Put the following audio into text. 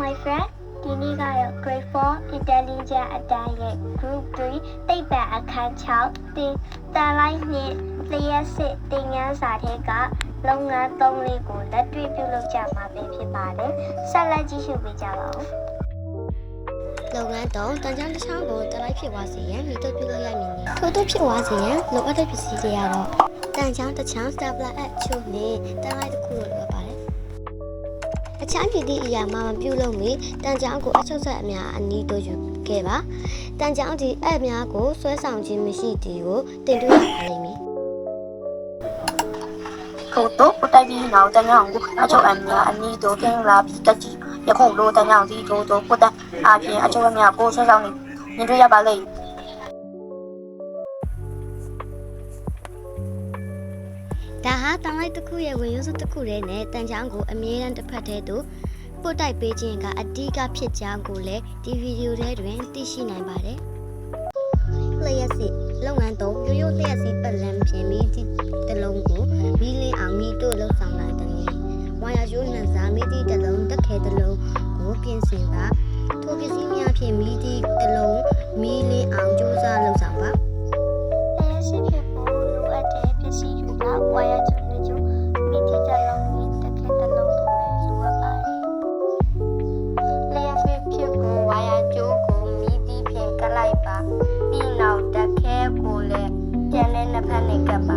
my friend ဒီနေ့ကတော့ grade 4 intelligent အတန်းရဲ့ group 3သိပ္ပံအခန်း6တင်တန်လိုက်နှင့်လျှက်စစ်တင်ငန်းစာထဲကလုပ်ငန်း3လေးကိုလက်တွေ့ပြုလုပ်ကြမှာပဲဖြစ်ပါတယ်ဆက်လက်ကြည့်ရှုပေးကြပါဦးလုပ်ငန်းတော့တန်ကြောင်တစ်ချောင်းကိုတလိုက်ဖြစ်သွားစေရန်မိတို့ပြုလုပ်ရမည်။ထို့သို့ဖြစ်သွားစေရန်လိုအပ်တဲ့ပစ္စည်းတွေကတော့တန်ကြောင်တစ်ချောင်း stapler အချို့နဲ့တန်လိုက်တစ်ခုလိုလိုပါတယ်။အခြားပြည်သည့်အရာမှမပြုလုပ်မီတန်ကြောင်ကိုအချုပ်ဆက်အများအနည်းတို့ယူခဲ့ပါ။တန်ကြောင်ဒီအများကိုဆွဲဆောင်ခြင်းမရှိသည်ကိုတင်တွေ့ရပါလိမ့်မည်ထို့သောတိုက်ပြီးနောက်တန်ကြောင်ကိုအချုပ်အများအနည်းတို့တင်လာပြီးတကြီးယခုလိုတန်ကြောင်ဒီထို့သောပတ်အပြင်အချုပ်အများကိုဆွဲဆောင်နေမြင်တွေ့ရပါလိမ့်ဒါဟာတန်လိုက်တစ်ခုရဲ့ဝင်ရုပ်စုတစ်ခုတည်းနဲ့တန်ချောင်းကိုအမြဲတမ်းတစ်ဖက်တည်းသို့ပို့တိုက်ပေးခြင်းကအဓိကဖြစ်ကြောင်းကိုလည်းဒီဗီဒီယိုထဲတွင်သိရှိနိုင်ပါတယ်။လျှက်စစ်လုပ်ငန်းတော့ရိုးရိုးလျှက်စစ်ပတ်လမ်းဖြင့်မိသည့်တစ်လုံးကိုမီးလင်းအောင်မိတို့လှုပ်ဆောင်လိုက်တဲ့။ဝါယာရိုးနှံစားမိသည့်တစ်လုံးတက်ခဲတစ်လုံးကိုပြင်ဆင်ပါထိုပစ္စည်းများဖြင့်မိသည့်တစ်လုံးမီးလင်းအောင်ကြိုးစားလှုပ်ဆောင်ပါလျှက်စစ်ဖြစ်ဖို့လိုအပ်တဲ့ပစ္စည်းတွေကဝါယာကျုံနဲ့ကျုံမိတိတလုံးနဲ့တစ်ခဲတစ်လုံးတို့ပဲလိုအပ်ပါတယ်လျှက်စစ်ဖြစ်ဖို့ဝါယာကျိုးကိုမိတိဖြင့်ကပ်လိုက်ပါပြီးနောက်တစ်ခဲကိုလည်းကျန်တဲ့နှစ်ဖက်နဲ့ကပ်ပါ